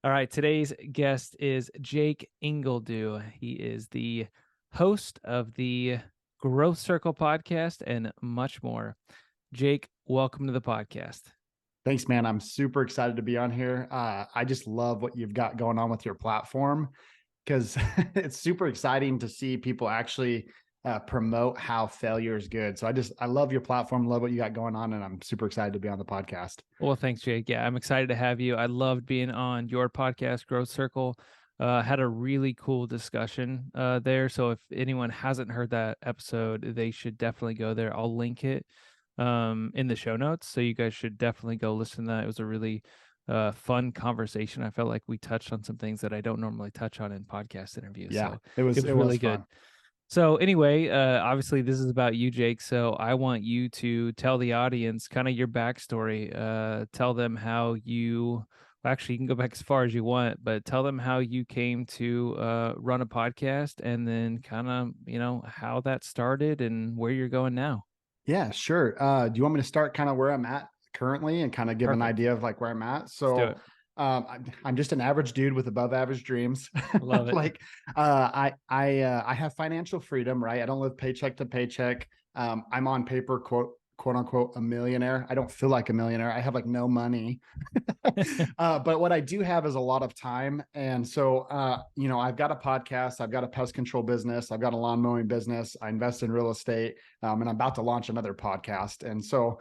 All right, today's guest is Jake Ingledew. He is the host of the Growth Circle podcast and much more. Jake, welcome to the podcast. Thanks, man. I'm super excited to be on here. I just love what you've got going on with your platform because it's super exciting to see people actually promote how failure is good. So I love your platform, love what you got going on, and I'm super excited to be on the podcast. Well, thanks, Jake. Yeah, I'm excited to have you. I loved being on your podcast, Growth Circle. Had a really cool discussion there. So if anyone hasn't heard that episode, they should definitely go there. I'll link it in the show notes. So you guys should definitely go listen to that. It was a really fun conversation. I felt like we touched on some things that I don't normally touch on in podcast interviews. Yeah, So it it was was it was really good. fun. So anyway, obviously this is about you, Jake. So I want you to tell the audience kind of your backstory. Tell them how you, well, actually you can go back as far as you want, but tell them how you came to run a podcast and then kind of, how that started and where you're going now. Yeah, sure. Do you want me to start kind of where I'm at currently and kind of give an Perfect. idea of like where I'm at? Let's do So it. I'm just an average dude with above average dreams. Love it. Like I have financial freedom, right? I don't live paycheck to paycheck. I'm on paper, quote unquote, a millionaire. I don't feel like a millionaire. I have like no money. But what I do have is a lot of time. And so, I've got a podcast, I've got a pest control business, I've got a lawn mowing business, I invest in real estate, and I'm about to launch another podcast. And so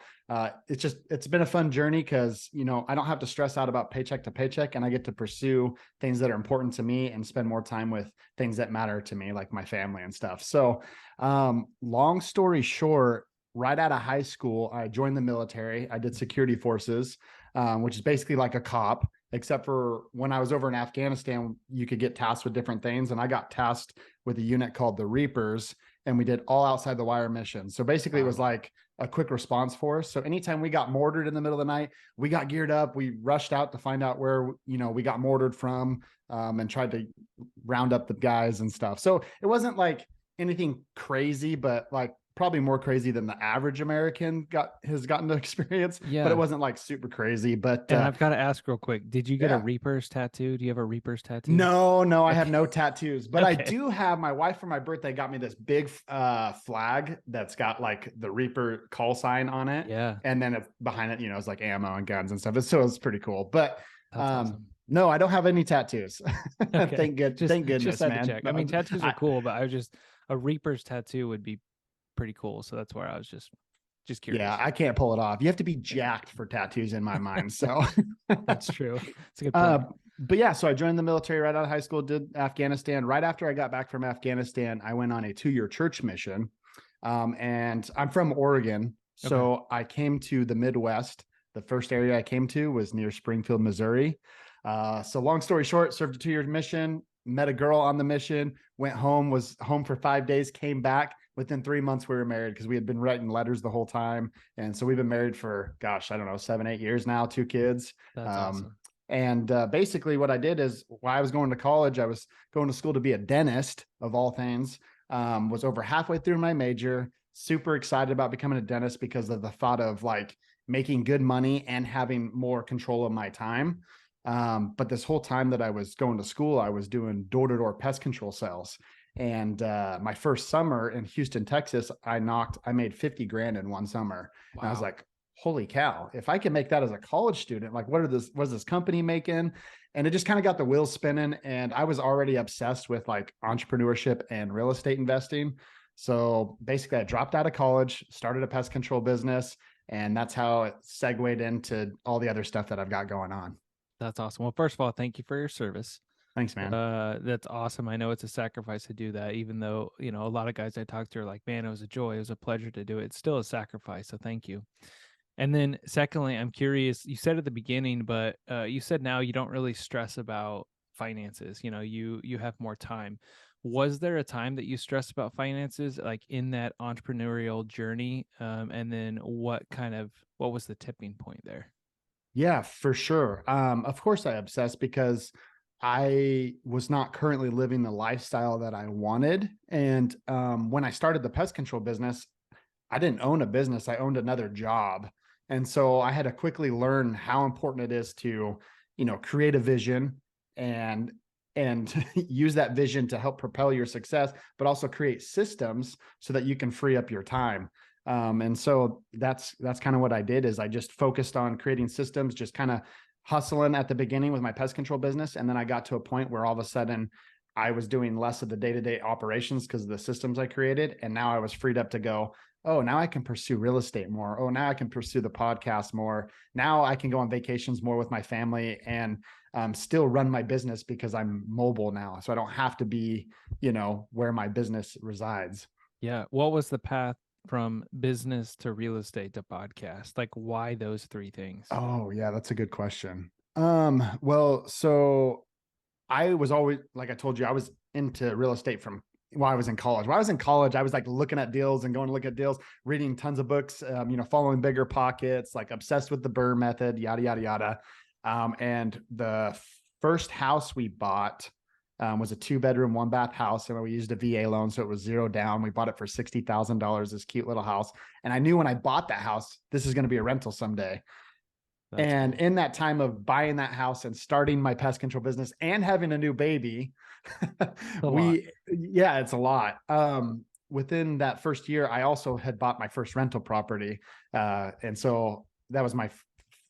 it's been a fun journey because, I don't have to stress out about paycheck to paycheck, and I get to pursue things that are important to me and spend more time with things that matter to me, like my family and stuff. So, long story short, right out of high school, I joined the military. I did security forces, which is basically like a cop, except for when I was over in Afghanistan, you could get tasked with different things. And I got tasked with a unit called the Reapers, and we did all outside the wire missions. So basically, it was like a quick response force. So anytime we got mortared in the middle of the night, we got geared up. We rushed out to find out where, we got mortared from, and tried to round up the guys and stuff. So it wasn't like anything crazy, but like probably more crazy than the average American has gotten to experience, but it Yeah. wasn't like super crazy. But And I've got to ask real quick, did you get a yeah, Reaper's tattoo? Do you have a Reaper's tattoo? no, I have Okay. no tattoos, but I Okay. do have. My wife for my birthday got me this big flag that's got like the Reaper call sign on it, Yeah. and then behind it, it's like ammo and guns and stuff. It's pretty cool. But That's awesome. no, I don't have any tattoos. Okay. Thank Just goodness, had to man. check. I No, mean, tattoos are cool, but I was just a Reaper's tattoo would be pretty cool. So that's where I was just yeah, curious. I can't pull it off. You have to be Yeah. jacked for tattoos in my mind. So That's true. It's a good Uh, point. but yeah, so I joined the military right out of high school, did Afghanistan. Right after I got back from Afghanistan, I went on a 2-year church mission. And I'm from Oregon. Okay. So I came to the Midwest. The first area I came to was near Springfield, Missouri. So long story short, served a 2-year mission, met a girl on the mission, went home, was home for 5 days, came back. Within 3 months, we were married because we had been writing letters the whole time. And so we've been married for, gosh, I don't know, 7, 8 years now, 2 kids. That's Um, awesome. and basically, what I did is while I was going to college, I was going to school to be a dentist, of all things. Was over halfway through my major, super excited about becoming a dentist because of the thought of like making good money and having more control of my time. But this whole time that I was going to school, I was doing door-to-door pest control sales. And my first summer in Houston, Texas, I made 50 grand in one summer. And I was Wow. like, holy cow, if I can make that as a college student, like what's this company making? And it just kind of got the wheels spinning. And I was already obsessed with like entrepreneurship and real estate investing. So basically I dropped out of college, started a pest control business, and that's how it segued into all the other stuff that I've got going on. That's awesome. Well, first of all, thank you for your service. Thanks, man. That's awesome. I know it's a sacrifice to do that, even though, a lot of guys I talk to are like, man, it was a joy. It was a pleasure to do it. It's still a sacrifice. So thank you. And then secondly, I'm curious, you said at the beginning, but you said now you don't really stress about finances. You have more time. Was there a time that you stressed about finances, like in that entrepreneurial journey? And then what was the tipping point there? Yeah, for sure. Of course I obsessed because I was not currently living the lifestyle that I wanted. And when I started the pest control business, I didn't own a business, I owned another job. And so I had to quickly learn how important it is to, create a vision, and use that vision to help propel your success, but also create systems so that you can free up your time. And so that's kind of what I did, is I just focused on creating systems, just kind of hustling at the beginning with my pest control business. And then I got to a point where all of a sudden I was doing less of the day-to-day operations because of the systems I created. And now I was freed up to go, oh, now I can pursue real estate more. Oh, now I can pursue the podcast more. Now I can go on vacations more with my family and still run my business because I'm mobile now. So I don't have to be, where my business resides. Yeah. What was the path from business to real estate to podcast? Like, why those three things? Oh, yeah, that's a good question. Well, so I was always, like I told you, I was into real estate from while I was in college. While I was in college, I was like looking at deals and going to look at deals, reading tons of books, following Bigger Pockets, like obsessed with the Burr method, yada, yada, yada. And the first house we bought was a 2-bedroom, 1-bath house. And we used a VA loan. So it was zero down. We bought it for $60,000, this cute little house. And I knew when I bought that house, this is going to be a rental someday. That's And cool. in that time of buying that house and starting my pest control business and having a new baby, A lot. it's a lot. Within that first year, I also had bought my first rental property. And so that was my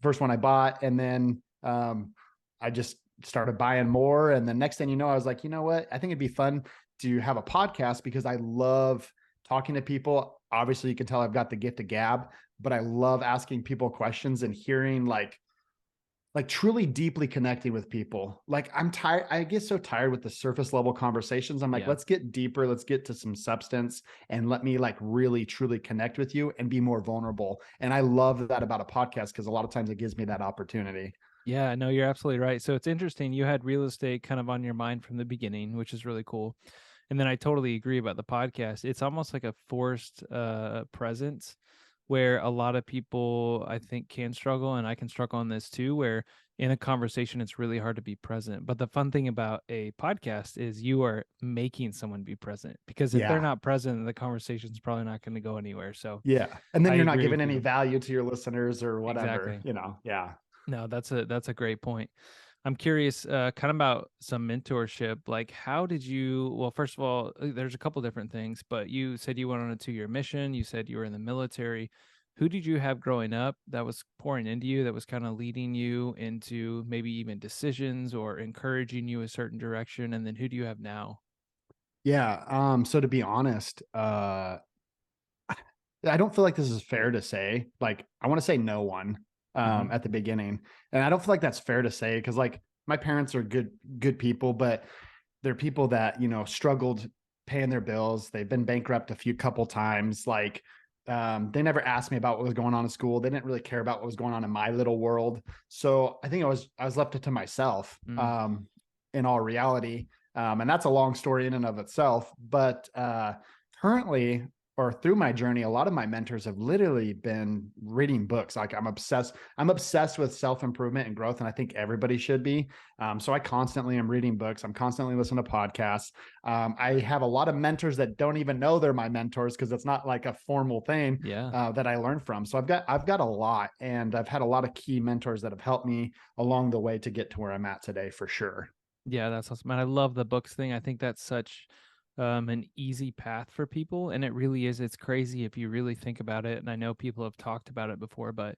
first one I bought. And then I just started buying more. And the next thing you know, I was like, you know what? I think it'd be fun to have a podcast because I love talking to people. Obviously, you can tell I've got the gift of gab, but I love asking people questions and hearing like truly deeply connecting with people. Like I'm tired. I get so tired with the surface level conversations. I'm like, Yeah. let's get deeper. Let's get to some substance and let me like really truly connect with you and be more vulnerable. And I love that about a podcast because a lot of times it gives me that opportunity. Yeah, no, you're absolutely right. So it's interesting. You had real estate kind of on your mind from the beginning, which is really cool. And then I totally agree about the podcast. It's almost like a forced presence where a lot of people I think can struggle, and I can struggle on this too, where in a conversation it's really hard to be present. But the fun thing about a podcast is you are making someone be present, because if they're Yeah. not present, the conversation's probably not going to go anywhere. So Yeah. And then I you're not agree giving with any you. value to your listeners or whatever, Exactly. Yeah. No, that's a great point. I'm curious, kind of about some mentorship. Like, how did you? Well, first of all, there's a couple different things, but you said you went on a 2-year mission. You said you were in the military. Who did you have growing up that was pouring into you, that was kind of leading you into maybe even decisions or encouraging you a certain direction? And then who do you have now? Yeah. So to be honest, I don't feel like this is fair to say. Like, I want to say no one Hmm. at the beginning. And I don't feel like that's fair to say because like my parents are good people, but they're people that, struggled paying their bills. They've been bankrupt a few couple times. Like, they never asked me about what was going on in school. They didn't really care about what was going on in my little world. So I think I was left it to myself, Mm. in all reality. And that's a long story in and of itself. But currently, or through my journey, a lot of my mentors have literally been reading books. Like I'm obsessed with self-improvement and growth. And I think everybody should be. So I constantly am reading books. I'm constantly listening to podcasts. I have a lot of mentors that don't even know they're my mentors because it's not like a formal thing Yeah. that I learned from. So I've got a lot, and I've had a lot of key mentors that have helped me along the way to get to where I'm at today for sure. Yeah, that's awesome. And I love the books thing. I think that's such an easy path for people. And it really is. It's crazy if you really think about it. And I know people have talked about it before, but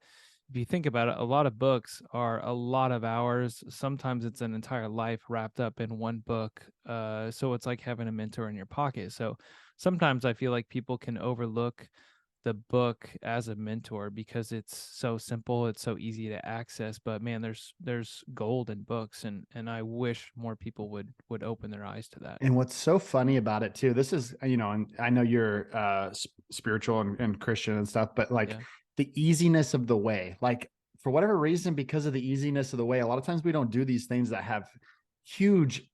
if you think about it, a lot of books are a lot of hours. Sometimes it's an entire life wrapped up in one book. So it's like having a mentor in your pocket. So sometimes I feel like people can overlook the book as a mentor because it's so simple, it's so easy to access. But man, there's gold in books, and I wish more people would open their eyes to that. And what's so funny about it too, this is, and I know you're spiritual and Christian and stuff, but like Yeah. the easiness of the way, like for whatever reason, because of the easiness of the way, a lot of times we don't do these things that have huge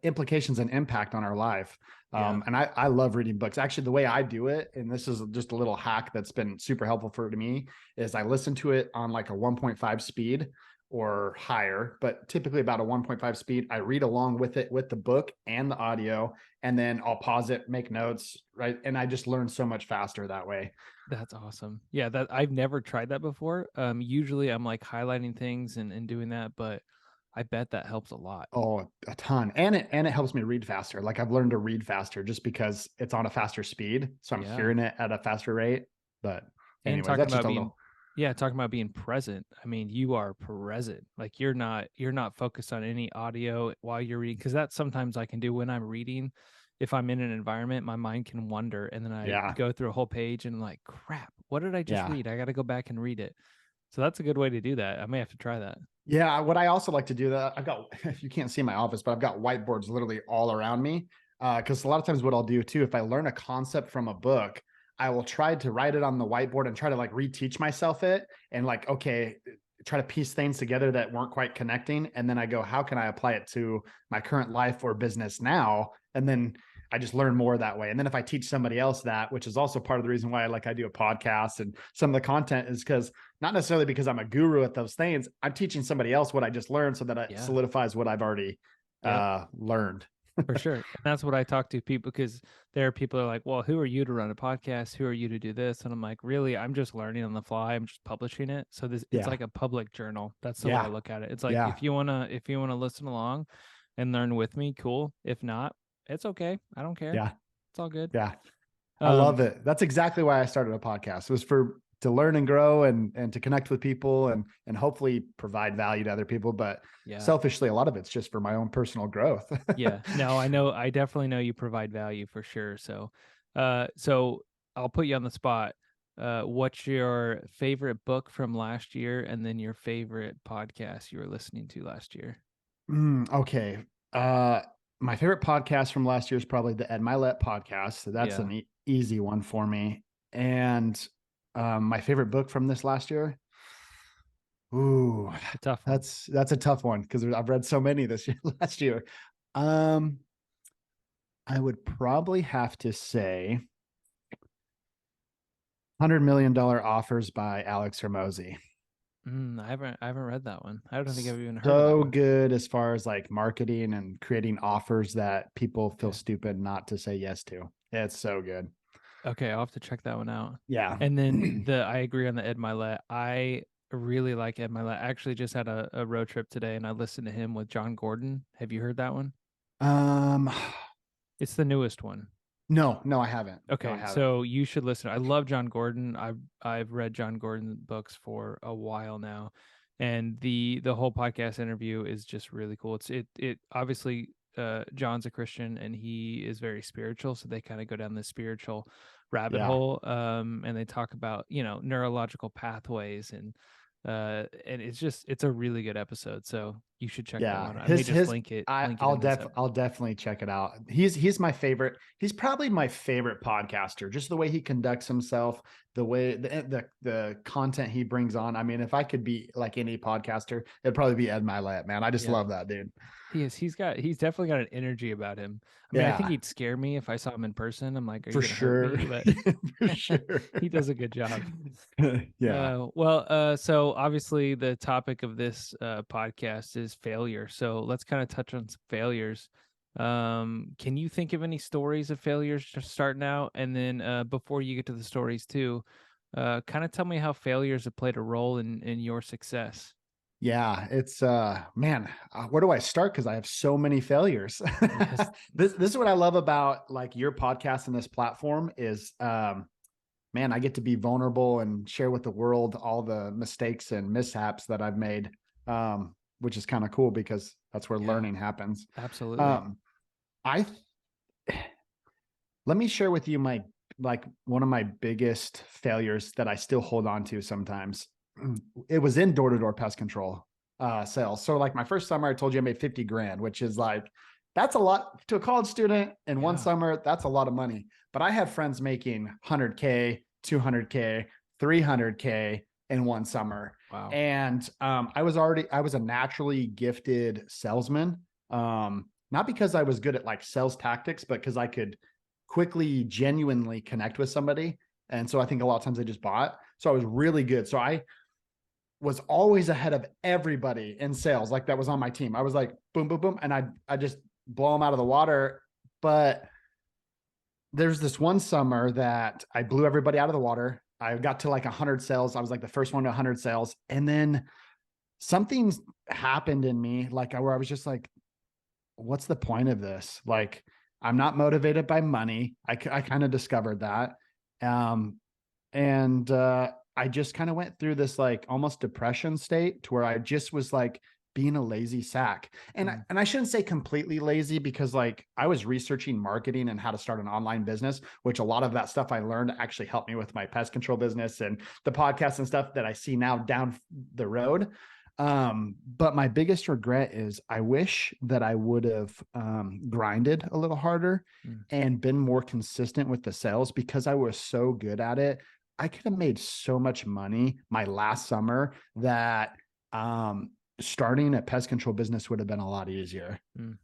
implications and impact on our life. Yeah. And I love reading books. Actually, the way I do it, and this is just a little hack that's been super helpful for to me, is I listen to it on like a 1.5 speed or higher, but typically about a 1.5 speed. I read along with it with the book and the audio, and then I'll pause it, make notes, right? And I just learn so much faster that way. That's awesome. Yeah, that I've never tried that before. Usually I'm like highlighting things and doing that, but I bet that helps a lot. Oh, a ton. And it helps me read faster. Like I've learned to read faster just because it's on a faster speed. So I'm Yeah. hearing it at a faster rate. But And anyways, talking that's just about a being, little. yeah, talking about being present. I mean, you are present. Like you're not focused on any audio while you're reading, because that's sometimes I can do when I'm reading. If I'm in an environment, my mind can wander, and then I Yeah. go through a whole page and I'm like, crap, what did I just Yeah. read? I got to go back and read it. So that's a good way to do that. I may have to try that. Yeah. What I also like to do that I've got, you can't see my office, but I've got whiteboards literally all around me. Cause a lot of times what I'll do too, if I learn a concept from a book, I will try to write it on the whiteboard and try to like reteach myself it and like, okay, try to piece things together that weren't quite connecting. And then I go, how can I apply it to my current life or business now? And then I just learn more that way. And then if I teach somebody else that, which is also part of the reason why I do a podcast and some of the content is because not necessarily because I'm a guru at those things. I'm teaching somebody else what I just learned so that it Yeah. solidifies what I've already Yep. learned. For sure. And that's what I talk to people, because there are people that are like, well, who are you to run a podcast? Who are you to do this? And I'm like, really, I'm just learning on the fly. I'm just publishing it. So this, it's Yeah. like a public journal. That's the way I Yeah. look at it. It's like, Yeah. if you wanna listen along and learn with me, cool. If not, it's okay. I don't care. Yeah. It's all good. Yeah. I Um, love it. That's exactly why I started a podcast. It was for to learn and grow and to connect with people and hopefully provide value to other people. But yeah. selfishly, a lot of it's just for my own personal growth. Yeah. No, I know, I definitely know you provide value for sure. So I'll put you on the spot. What's your favorite book from last year, and then your favorite podcast you were listening to last year? Okay. Uh, my favorite podcast from last year is probably the Ed Milet podcast. So that's Yeah, an easy one for me. And my favorite book from this last year. Ooh, a tough one. that's a tough one because I've read so many this year last year. Um, I would probably have to say $100 Million Offers by Alex Hermosi. I haven't read that one. I don't think I've even heard of that So one. good as far as like marketing and creating offers that people feel Okay. stupid not to say yes to. It's so good. Okay, I'll have to check that one out. Yeah. And then I agree on the Ed Milet. I really like Ed Milet. I actually just had a road trip today and I listened to him with John Gordon. Have you heard that one? um It's the newest one. no, I haven't. No, I Okay, haven't. so you should listen. I love John Gordon. I've read John Gordon books for a while now, and the whole podcast interview is just really cool. It obviously John's a Christian and he is very spiritual, so they kind of go down the spiritual rabbit Yeah. hole. And they talk about, neurological pathways, and it's a really good episode. So you should check that Yeah. one out. I may just His link it in this episode. I'll definitely check it out. He's my favorite. He's probably my favorite podcaster. Just the way he conducts himself, the way the content he brings on. I mean, if I could be like any podcaster, it'd probably be Ed Milet, man. I just Yeah. love that dude. He's definitely got an energy about him. I mean, I think Yeah, he'd scare me if I saw him in person. I'm like, are you for gonna hurt sure. me? But For sure. he does a good job. Yeah. So obviously the topic of this podcast is failure. So let's kind of touch on some failures. Can you think of any stories of failures just starting out? And then before you get to the stories too, kind of tell me how failures have played a role in your success. Yeah, it's man, where do I start? Because I have so many failures. Yes. This is what I love about like your podcast and this platform is man, I get to be vulnerable and share with the world all the mistakes and mishaps that I've made. Which is kind of cool because that's where Yeah, learning happens. absolutely. Um, I let me share with you my like one of my biggest failures that I still hold on to sometimes. It was in door-to-door pest control sales. So like my first summer, I told you I made 50 grand, which is like that's a lot to a college student in one Yeah. summer. That's a lot of money. But I have friends making 100K, 200K, 300K in one summer. Wow. And I was a naturally gifted salesman. Not because I was good at like sales tactics, but because I could quickly, genuinely connect with somebody. And so I think a lot of times they just bought. So I was really good. So I was always ahead of everybody in sales, like that was on my team. I was like, boom, boom, boom. And I just blow them out of the water. But there's this one summer that I blew everybody out of the water. I got to like 100 sales. I was like the first one to 100 sales. And then something's happened in me, like where I was just like, what's the point of this? Like, I'm not motivated by money. I kind of discovered that. Um, and I just kind of went through this like almost depression state to where I just was like being a lazy sack. And Mm, I shouldn't say completely lazy, because like I was researching marketing and how to start an online business, which a lot of that stuff I learned actually helped me with my pest control business and the podcast and stuff that I see now down the road. But my biggest regret is I wish that I would have grinded a little harder mm. and been more consistent with the sales, because I was so good at it. I could have made so much money my last summer that starting a pest control business would have been a lot easier. Mm.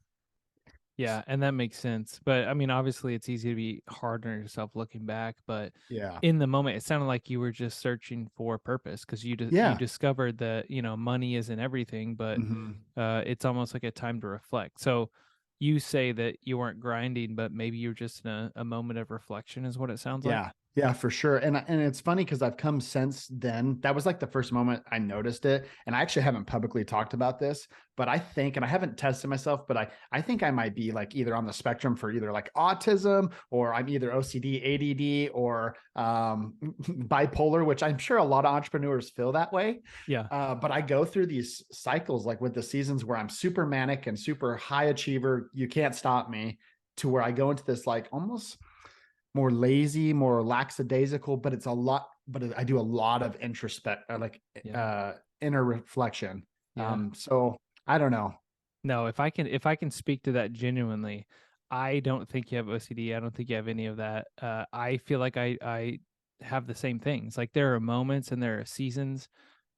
Yeah, and that makes sense. But I mean, obviously, it's easy to be hard on yourself looking back. But Yeah. in the moment, it sounded like you were just searching for purpose because you Yeah. discovered that money isn't everything, but Hmm. it's almost like a time to reflect. So you say that you weren't grinding, but maybe you're just in a moment of reflection, is what it sounds like. Yeah. Yeah, for sure. And it's funny because I've come since then. That was like the first moment I noticed it. And I actually haven't publicly talked about this, but I think, and I haven't tested myself, but I think I might be like either on the spectrum for either like autism, or I'm either OCD, ADD, or bipolar, which I'm sure a lot of entrepreneurs feel that way. Yeah. But I go through these cycles, like with the seasons where I'm super manic and super high achiever, you can't stop me, to where I go into this like almost more lazy, more lackadaisical, but it's a lot, but I do a lot of introspect, Yeah. inner reflection. Yeah. So I don't know. No, if I can speak to that genuinely, I don't think you have OCD. I don't think you have any of that. I feel like I have the same things. Like there are moments and there are seasons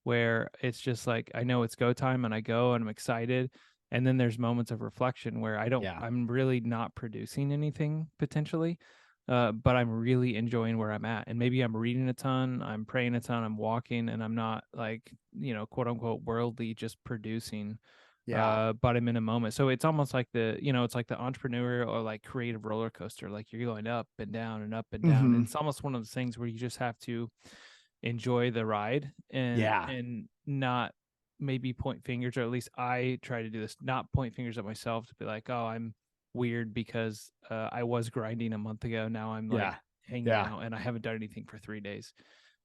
where it's just like I know it's go time and I go and I'm excited. And then there's moments of reflection where Yeah. I'm really not producing anything potentially. But I'm really enjoying where I'm at. And maybe I'm reading a ton, I'm praying a ton, I'm walking, and I'm not like, quote unquote worldly just producing, Yeah. but I'm in a moment. So it's almost like it's like the entrepreneur or like creative roller coaster. Like you're going up and down and up and down. Hmm. It's almost one of those things where you just have to enjoy the ride and Yeah. not maybe point fingers, or at least I try to do this, not point fingers at myself to be like, oh, I'm weird because I was grinding a month ago. Now I'm like Yeah. hanging Yeah. out and I haven't done anything for 3 days.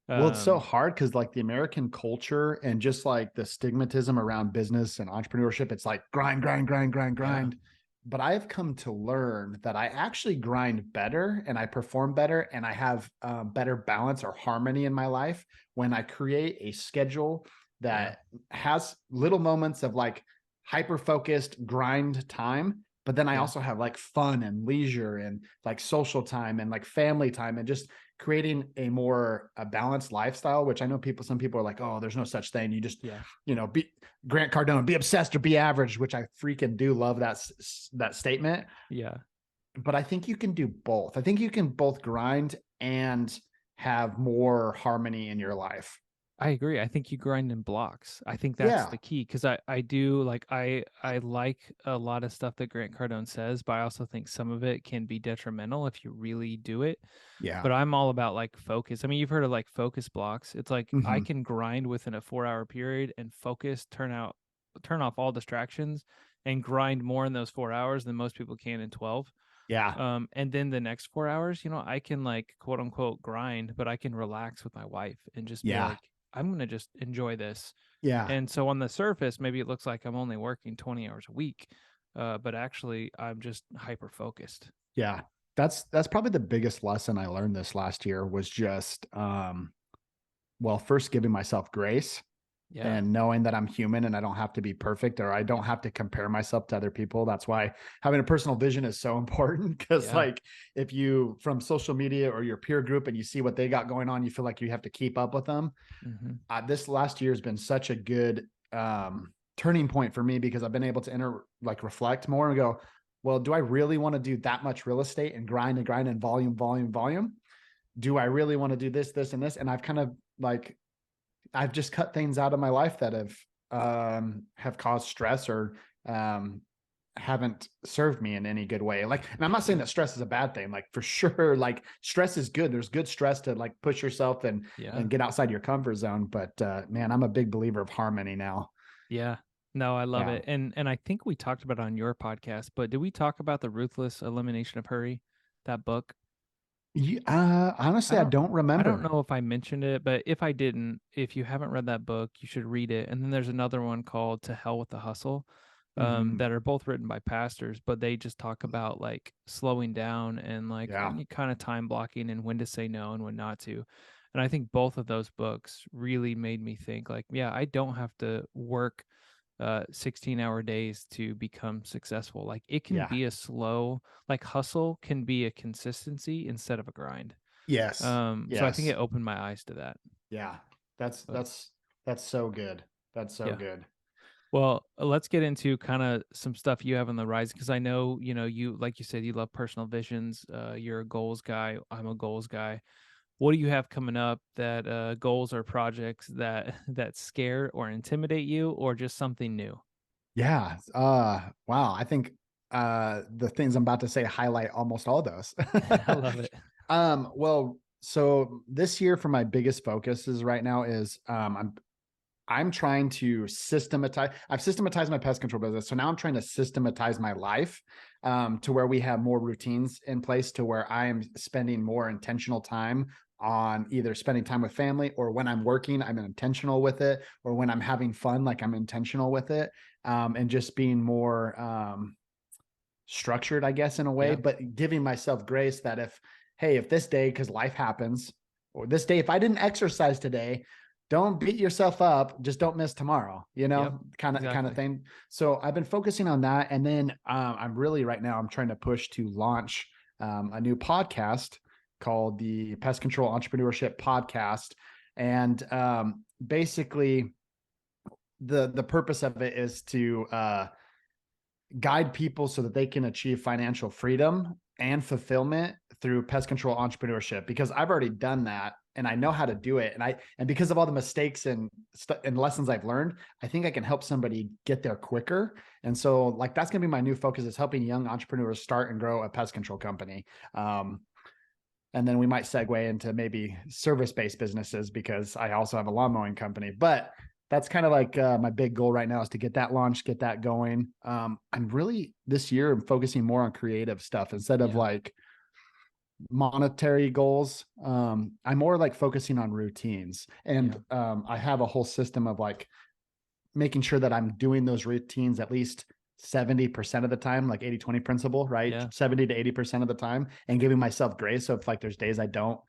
Well, it's so Um, hard because like the American culture and just like the stigmatism around business and entrepreneurship, it's like grind, grind, grind, grind, yeah, grind. But I've come to learn that I actually grind better and I perform better and I have better balance or harmony in my life when I create a schedule yeah, that has little moments of like hyper focused grind time. But then I yeah, also have like fun and leisure and like social time and like family time, and just creating a balanced lifestyle, which I know some people are like, oh, there's no such thing. You just, yeah, be Grant Cardone, be obsessed or be average, which I freaking do love that statement. yeah. But I think you can do both. I think you can both grind and have more harmony in your life. I agree. I think you grind in blocks. I think that's Yeah. the key because I do like I like a lot of stuff that Grant Cardone says, but I also think some of it can be detrimental if you really do it. Yeah. But I'm all about like focus. I mean, you've heard of like focus blocks. It's like I Mm-hmm. can grind within a 4 hour period and focus, turn off all distractions and grind more in those 4 hours than most people can in 12. Yeah. And then the next 4 hours, I can like quote unquote grind, but I can relax with my wife and just be Yeah. like, I'm gonna just enjoy this. Yeah. And so on the surface, maybe it looks like I'm only working 20 hours a week, but actually I'm just hyper focused. Yeah. That's probably the biggest lesson I learned this last year was just well, first giving myself grace Yeah, and knowing that I'm human and I don't have to be perfect, or I don't have to compare myself to other people. That's why having a personal vision is so important, because yeah, like if you from social media or your peer group and you see what they got going on, you feel like you have to keep up with them. hmm, This last year has been such a good turning point for me, because I've been able to reflect more and go, well, do I really want to do that much real estate and grind and volume, volume, volume? Do I really want to do this, this, and this? And I've kind of like I've just cut things out of my life that have caused stress or haven't served me in any good way. Like, and I'm not saying yeah, that stress is a bad thing. Like for sure, like stress is good. There's good stress to like push yourself and yeah. get outside your comfort zone. But man, I'm a big believer of harmony now. Yeah. No, I love Yeah. it. And I think we talked about it on your podcast, but did we talk about the ruthless elimination of hurry, that book? I Honestly, I don't don't I don't remember. know if I mentioned it, but if I didn't, if you haven't read that book, you should read it. And then there's another one called To Hell with the Hustle, Hmm. that are both written by pastors, but they just talk about like slowing down and like Yeah. kind of time blocking and when to say no and when not to. And I think both of those books really made me think like, yeah, I don't have to work 16-hour days to become successful. Like it can Yeah. be a slow, like hustle can be a consistency instead of a grind. Yes. So I think it Yes. opened my eyes to that. Yeah. That's But that's that's so good. That's so yeah. good. Well, let's get into kind of some stuff you have on the rise because I know, you like you said, you love personal visions. You're a goals guy. I'm a goals guy. What do you have coming up that goals or projects that that scare or intimidate you or just something new? Yeah. Wow. I think the things I'm about to say highlight almost all those. I love it. Well, so this year for my biggest focuses right now is I'm trying to systematize. I've systematized my pest control business. So now I'm trying to systematize my life to where we have more routines in place to where I am spending more intentional time on either spending time with family or when I'm working, I'm intentional with it, or when I'm having fun, like I'm intentional with it, and just being more structured, I guess, in a way, Yeah. but giving myself grace that hey, if this day, because life happens, or this day, if I didn't exercise today, don't beat yourself up. Just don't miss tomorrow, Yep. kind of Exactly. thing. So I've been focusing on that. And then I'm really right now, I'm trying to push to launch a new podcast called the Pest Control Entrepreneurship Podcast. And basically, the purpose of it is to guide people so that they can achieve financial freedom and fulfillment through pest control entrepreneurship, because I've already done that and I know how to do it, and because of all the mistakes and lessons I've learned, I think I can help somebody get there quicker. And so like that's going to be my new focus, is helping young entrepreneurs start and grow a pest control company. And then we might segue into maybe service-based businesses, because I also have a lawn mowing company. But that's kind of like my big goal right now, is to get that launched, get that going. I'm really this year I'm focusing more on creative stuff instead of Yeah. like monetary goals. I'm more like focusing on routines, and Yeah. I have a whole system of like making sure that I'm doing those routines at least 70% of the time, like 80-20 principle, right? Yeah. 70 to 80% of the time, and giving myself grace. So if like there's days I don't,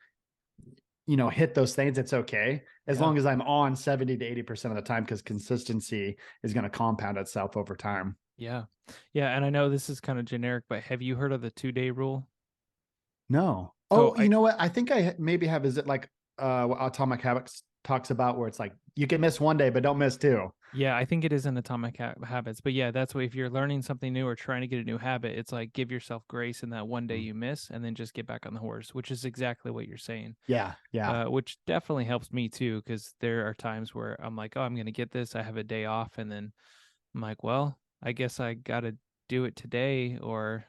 hit those things, it's okay. As Yeah. long as I'm on 70 to 80% of the time, because consistency is going to compound itself over time. Yeah. Yeah. And I know this is kind of generic, but have you heard of the 2-day rule? No. So Oh, you know what? I think I maybe have. Is it like what Atomic Habits talks about, where it's like you can miss one day, but don't miss two? yeah, I think it is in Habits. But yeah, that's what if you're learning something new or trying to get a new habit, it's like give yourself grace in that one day Mm. you miss and then just get back on the horse, which is exactly what you're saying. Yeah. Yeah. Which definitely helps me too, because there are times where I'm like, oh, I'm going to get this. I have a day off. And then I'm like, well, I guess I got to do it today or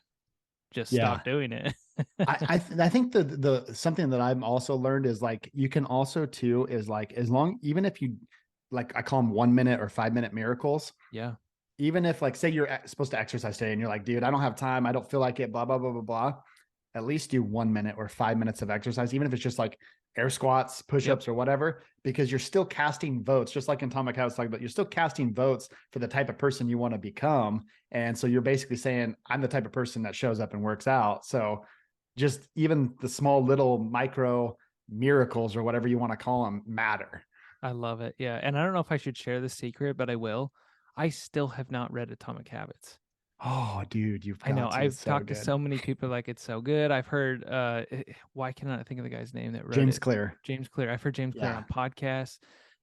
just Yeah. stop doing it. I think the something that I've also learned is like you can also too is like, as long, even if you, like I call them 1 minute or 5 minute miracles, Yeah. even if like say you're supposed to exercise today and you're like, dude, I don't have time, I don't feel like it, blah blah blah blah blah, at least do 1 minute or 5 minutes of exercise, even if it's just like air squats, Yep. push-ups or whatever, because you're still casting votes, just like in Atomic Habits, like, but you're still casting votes for the type of person you want to become. And so you're basically saying, I'm the type of person that shows up and works out. So just even the small little micro miracles or whatever you want to call them matter. I love it. Yeah. And I don't know if I should share the secret, but I will. I still have not read Atomic Habits. Oh, dude, you've I know. got to. I've It's so talked to good. so many people like it's so good. I've heard why cannot I think of the guy's name that wrote James it? Clear. James Clear. I've heard James Clear Yeah. on podcasts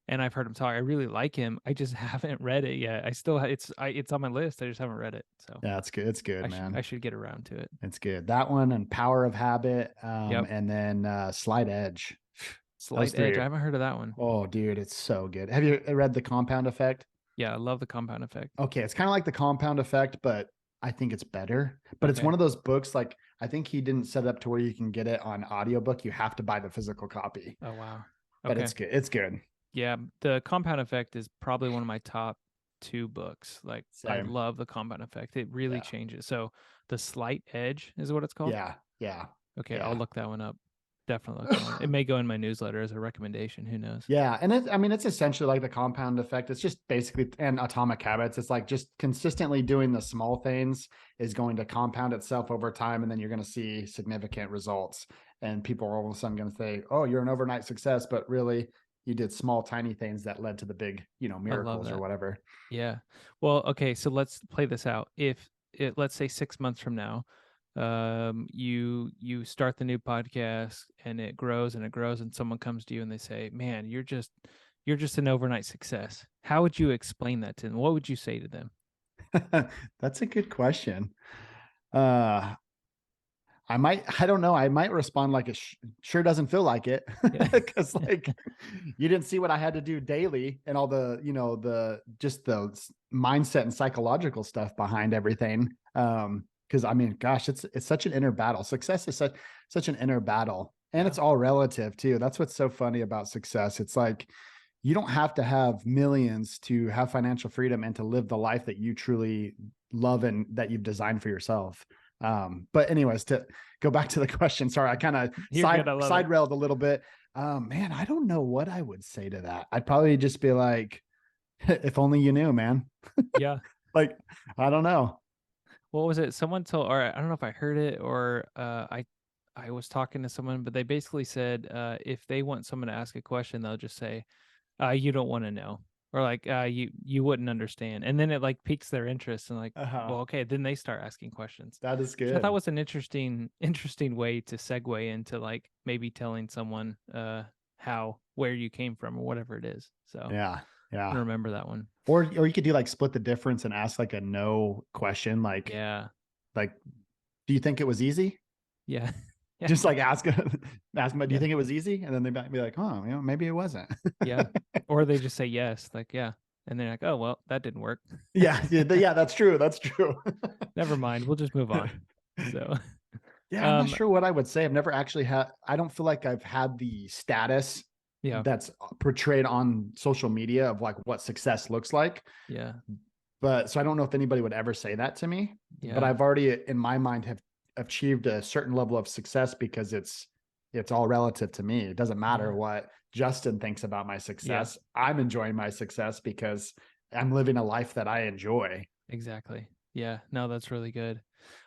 and I've heard him talk. I really like him. I just haven't read it yet. I still it's on my list. I just haven't read it. So Yeah, it's good. It's good, I man. should get around to it. It's good. That one and Power of Habit, Yep. and then Slight Edge. Those Slight Edge. three. I haven't heard of that one. Oh, dude, it's so good. Have you read The Compound Effect? Yeah, I love the compound effect. Okay, it's kind of like The Compound Effect, but I think it's better. But it's one Okay. of those books, like I think he didn't set it up to where you can get it on audiobook. You have to buy the physical copy. Oh wow. But Okay. it's good. It's good. Yeah, the compound effect is probably one of my top. 2 books. Like, I Same. love the compound effect. It really Yeah. changes. So The Slight Edge is what it's called? Yeah. Yeah. Okay, I'll Yeah. look that one up. Definitely look that one up. It may go in my newsletter as a recommendation. Who knows? Yeah. And I mean, it's essentially like the compound effect. It's just basically, and atomic habits. It's like just consistently doing the small things is going to compound itself over time. And then you're going to see significant results. And people are all of a sudden going to say, oh, you're an overnight success. But really, you did small, tiny things that led to the big, I love miracles or that. whatever. Yeah. Well, okay, so let's play this out. If it, let's say 6 months from now, you start the new podcast and it grows and it grows, and someone comes to you and they say, "Man, you're just an overnight success." How would you explain that to them? What would you say to them? That's a good question. Uh, I don't know. I might respond like it sure doesn't feel like it. Yeah. Cause like you didn't see what I had to do daily and all the, just the mindset and psychological stuff behind everything. Cause I mean, gosh, it's such an inner battle. Success is such an inner battle, and Yeah. it's all relative too. That's what's so funny about success. It's like, you don't have to have millions to have financial freedom and to live the life that you truly love and that you've designed for yourself. But anyways, to go back to the question, sorry, I kind of You're good. I love it. side railed a little bit. Man, I don't know what I would say to that. I'd probably just be like, if only you knew, man. Yeah. Like, I don't know. What was it? Someone told, or I don't know if I heard it or I was talking to someone, but they basically said if they want someone to ask a question, they'll just say, you don't want to know, or like you wouldn't understand, and then it like piques their interest and like, Uh-huh. well, okay, then they start asking questions, That is which I thought good. was an interesting way to segue into like maybe telling someone where you came from or whatever it is. So I'm Yeah. Yeah. gonna remember that one. Or you could do like split the difference and ask like a no question, Yeah. like, do you think it was easy? Yeah. Yeah. Just like ask them, do you Yeah. think it was easy? And then they might be like, oh, maybe it wasn't. Yeah. Or they just say yes, like, yeah, and they're like, oh well, that didn't work. Yeah, that's true. That's true. Never mind, we'll just move on. So Yeah, I'm not um sure what I would say. I've never actually I don't feel like I've had the status yeah. that's portrayed on social media of like what success looks like. Yeah. But so I don't know if anybody would ever say that to me, but Yeah. I've already in my mind have achieved a certain level of success because it's all relative to me. It doesn't matter Yeah. what Justin thinks about my Yeah. success. I'm enjoying my success because I'm living a life that I enjoy. Exactly. Yeah. No, that's really good.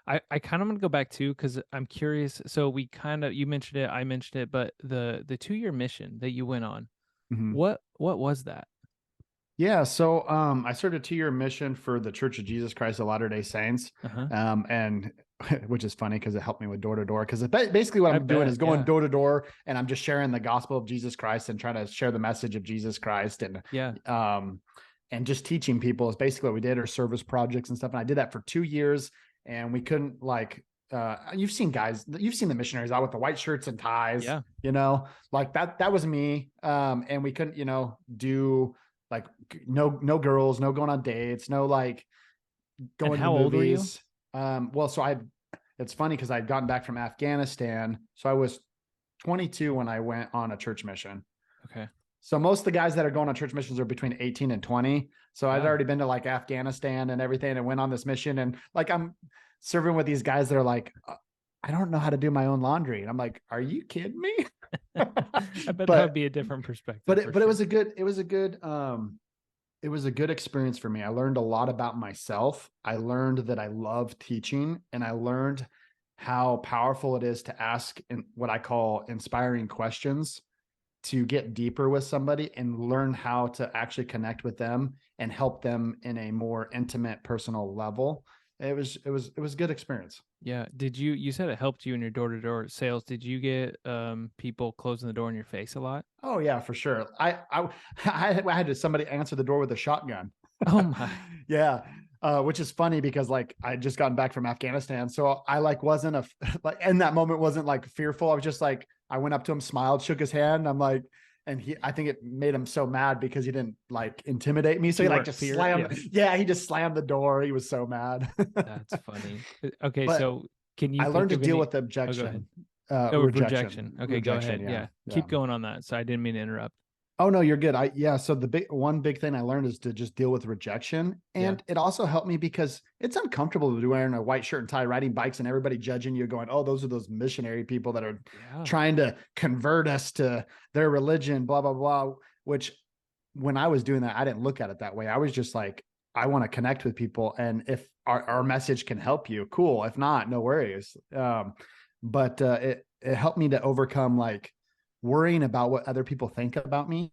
I kind of want to go back too because I'm curious. So we kind of, you mentioned it, I mentioned it, but the 2 year mission that you went on, Mhm. what was that? Yeah, so I started a 2-year mission for the Church of Jesus Christ of Latter-day Saints. Uh-huh. And which is funny because it helped me with door to door. Because basically what I I'm doing bet. is going Yeah. door to door and I'm just sharing the gospel of Jesus Christ and trying to share the message of Jesus Christ Yeah. and just teaching people is basically what we did, or service projects and stuff. And I did that for 2 years, and we couldn't like you've seen the missionaries out with the white shirts and ties, Yeah. like that was me. And we couldn't, do like no girls, no going on dates, no like And going to the how old were you? movies. Well, so it's funny because I'd gotten back from Afghanistan. So I was 22 when I went on a church mission. Okay. So most of the guys that are going on church missions are between 18 and 20. So I'd Wow. already been to like Afghanistan and everything and went on this mission. And like, I'm serving with these guys that are like, I don't know how to do my own laundry. And I'm like, are you kidding me? I bet that would but, be a different perspective. but For it sure. was a good, it was a good experience for me. I learned a lot about myself. I learned that I love teaching, and I learned how powerful it is to ask in what I call inspiring questions, to get deeper with somebody and learn how to actually connect with them and help them in a more intimate, personal level. It was a good experience. Yeah. You said it helped you in your door-to-door sales. Did you get people closing the door in your face a lot? Oh yeah, for sure. I had somebody answer the door with a shotgun. Oh my. Yeah. Which is funny because like I just gotten back from Afghanistan. So I like wasn't like in that moment wasn't like fearful. I was just like, I went up to him, smiled, shook his hand. I'm like, and I think it made him so mad because he didn't like intimidate me. So You he like weren't just fear. slammed. Yeah, he just slammed the door. He was so mad. That's funny. Okay, But so can you I learned think to of deal any? with Oh, go ahead. objection, Oh, rejection. Okay, go rejection. ahead. Yeah. Yeah, Yeah. keep going on that. So I didn't mean to interrupt. Oh no, you're good. Yeah, so the big thing I learned is to just deal with rejection. Yeah. And it also helped me because it's uncomfortable to be wearing a white shirt and tie, riding bikes, and everybody judging you, going, "Oh, those are those missionary people that are Yeah. trying to convert us to their religion, blah, blah, blah." Which when I was doing that, I didn't look at it that way. I was just like, I want to connect with people. And if our message can help you, cool. If not, no worries. But it helped me to overcome like worrying about what other people think about me,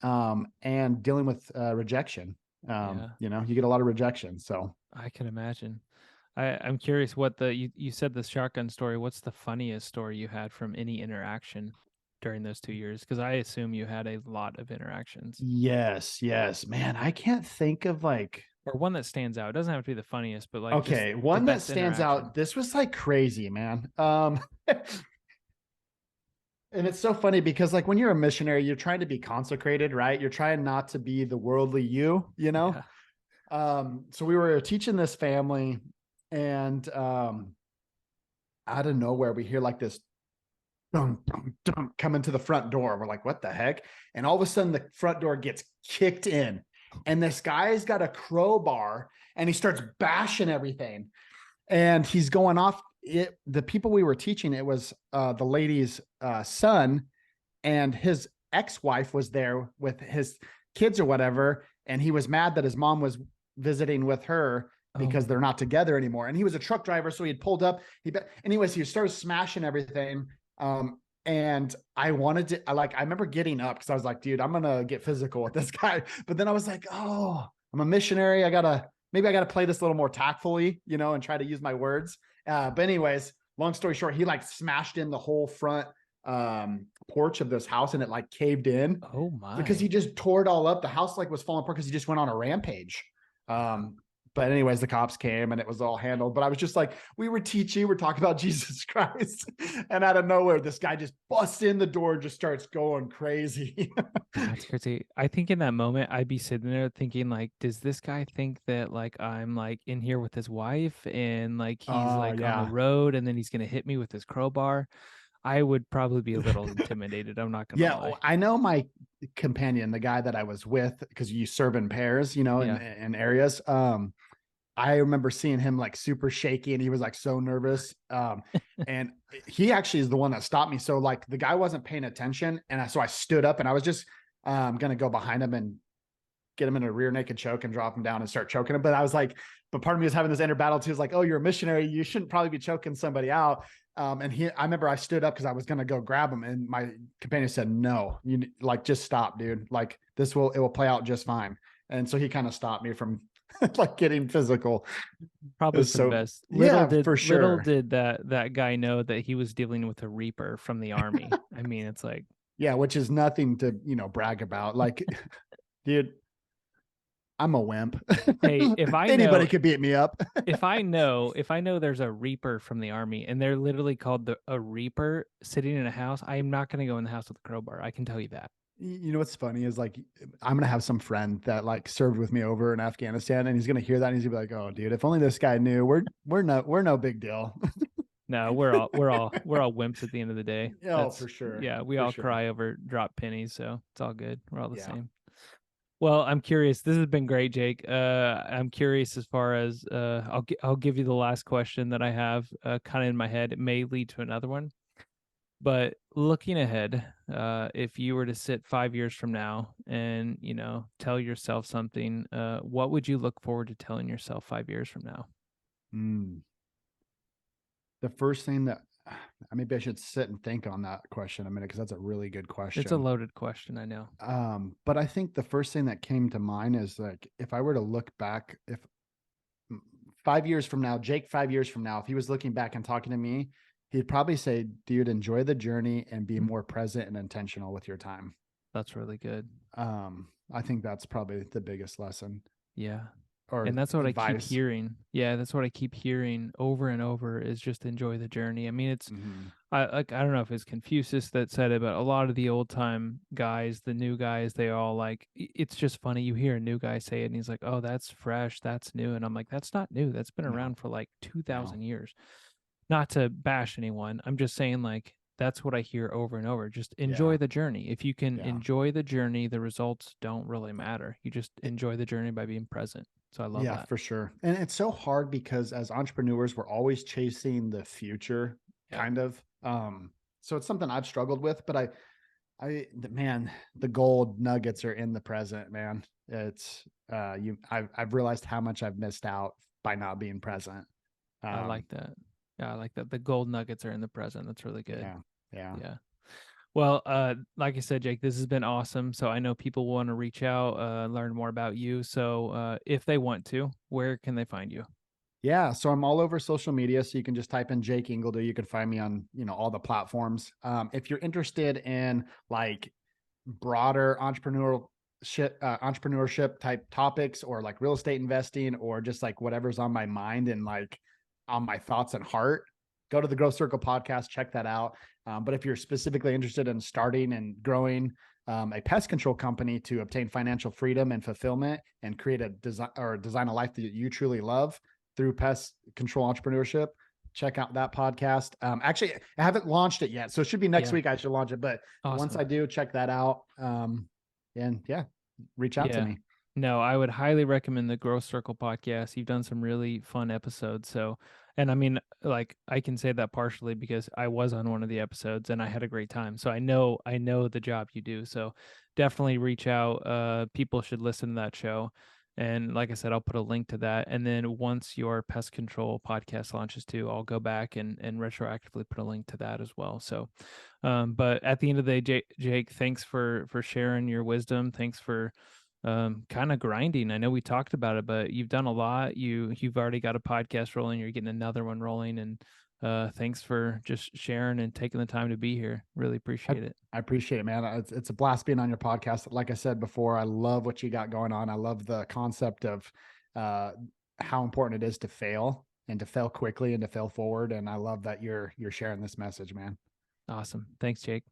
and dealing with rejection. Yeah. You get a lot of rejection. So I can imagine. I'm curious what you said the shotgun story. What's the funniest story you had from any interaction during those 2 years? Because I assume you had a lot of interactions. yes, yes, man, I can't think of like, Or one that stands out. It doesn't have to be the funniest, but like just okay, the one that best stands interaction. out. This was like crazy, man. And it's so funny because like when you're a missionary, you're trying to be consecrated, right? You're trying not to be the worldly you. Yeah. So we were teaching this family, and out of nowhere we hear like this dum, dum, dum, coming to the front door. We're like, what the heck? And all of a sudden the front door gets kicked in, and this guy's got a crowbar and he starts bashing everything, and he's going off. The people we were teaching, it was the lady's son, and his ex-wife was there with his kids or whatever, and he was mad that his mom was visiting with her Oh because they're my. not together anymore. And he was a truck driver, so he had pulled up. Anyways, he started smashing everything. And I remember getting up because I was like, dude, I'm gonna get physical with this guy. But then I was like, oh, I'm a missionary. Maybe I gotta play this a little more tactfully, and try to use my words. But anyways, long story short, he like smashed in the whole front porch of this house, and it like caved in Oh because he my. just tore it all up. The house like was falling apart because he just went on a rampage. Wow. But anyways, the cops came and it was all handled. But I was just like, we were teaching, we're talking about Jesus Christ, and out of nowhere, this guy just busts in the door and just starts going crazy. That's crazy. I think in that moment I'd be sitting there thinking like, does this guy think that like I'm like in here with his wife and like he's Oh like on the yeah. road and then he's gonna hit me with his crowbar? I would probably be a little intimidated. I'm not gonna Yeah, lie. I know my companion, the guy that I was with, because you serve in pairs, in, Yeah. in areas. I remember seeing him like super shaky and he was like so nervous. And he actually is the one that stopped me. So like the guy wasn't paying attention. So I stood up and I was just gonna go behind him and get him in a rear naked choke and drop him down and start choking him. But I was like, but part of me was having this inner battle too. Is like, oh, you're a missionary. You shouldn't probably be choking somebody out. I remember I stood up because I was going to go grab him. And my companion said, no, you like, just stop, dude. Like it will play out just fine. And so he kind of stopped me from like getting physical. Probably for the So best. Little yeah, did for little sure. did that guy know that he was dealing with a reaper from the army. I mean, it's like, Yeah. Which is nothing to, brag about. Like, dude, I'm a wimp. hey, if I Anybody know could beat me up. if I know there's a reaper from the army and they're literally called a reaper sitting in a house, I am not going to go in the house with a crowbar. I can tell you that. You know what's funny is like I'm gonna have some friend that like served with me over in Afghanistan, and he's gonna hear that and he's gonna be like, "Oh, dude, if only this guy knew. We're no big deal." No, we're all wimps at the end of the day. Oh, That's for sure, yeah, we for all sure. cry over drop pennies, so it's all good. We're all the Yeah. same. Well, I'm curious. This has been great, Jake. I'm curious as far as I'll give you the last question that I have kind of in my head. It may lead to another one. But looking ahead, if you were to sit 5 years from now and tell yourself something, what would you look forward to telling yourself 5 years from now? Mm. The first thing that maybe I should sit and think on that question a minute because that's a really good It's a question. loaded question, I know. But I think the first thing that came to mind is like if I were to look back, if 5 years from now, Jake, 5 years from now, if he was looking back and talking to me, he'd probably say, dude, enjoy the journey and be Mm, more present and intentional with your time. that's really good. I think that's probably the biggest lesson Yeah. or And that's what I keep advice. hearing. Yeah, that's what I keep hearing over and over is just enjoy the journey. I mean, Mm-hmm. I don't know if it's Confucius that said it, but a lot of the old time guys, the new guys, they all like it's just funny. You hear a new guy say it and he's like, "Oh, that's fresh, that's new." And I'm like, "That's not new. That's been No, around for like no. 2000 years." Not to bash anyone. I'm just saying like that's what I hear over and over. Just enjoy Yeah. the journey. If you can Yeah. enjoy the journey, the results don't really matter. You just enjoy the journey by being present. So I love Yeah, that. for sure. And it's so hard because as entrepreneurs, we're always chasing the future, Yeah. kind of. So it's something I've struggled with, but man, the gold nuggets are in the present, man. It's I've realized how much I've missed out by not being present. I like Um, that. Yeah, I like that. The gold nuggets are in the present. That's really good. yeah, yeah. Yeah. Well, like I said, Jake, this has been awesome. So I know people want to reach out, learn more about you. So if they want to, where can they find you? Yeah, so I'm all over social media. So you can just type in Jake Ingledew. You can find me on, all the platforms. If you're interested in like broader entrepreneurship type topics, or like real estate investing, or just like whatever's on my mind and like on my thoughts and heart, go to the Growth Circle podcast, check that out. But if you're specifically interested in starting and growing a pest control company to obtain financial freedom and fulfillment and create a design a life that you truly love through pest control entrepreneurship, check out that podcast. Actually, I haven't launched it yet, so it should be next Yeah. week. I should launch it, but once Awesome. I do, check that out. And yeah, reach out to Yeah. me. No, I would highly recommend the Growth Circle podcast. You've done some really fun episodes. So, and I mean, like I can say that partially because I was on one of the episodes and I had a great time. So I know the job you do. So definitely reach out. People should listen to that show. And like I said, I'll put a link to that. And then once your pest control podcast launches too, I'll go back and retroactively put a link to that as well. So, but at the end of the day, Jake, thanks for sharing your wisdom. Thanks for kind of grinding. I know we talked about it, but you've done a lot. You've already got a podcast rolling. You're getting another one rolling, and thanks for just sharing and taking the time to be here. Really I, appreciate it. I appreciate it, man. It's a blast being on your podcast. Like I said before, I love what you got going on. I love the concept of uh, how important it is to fail, and to fail quickly, and to fail forward. And I love that you're sharing this message, man. Awesome. Thanks, Jake.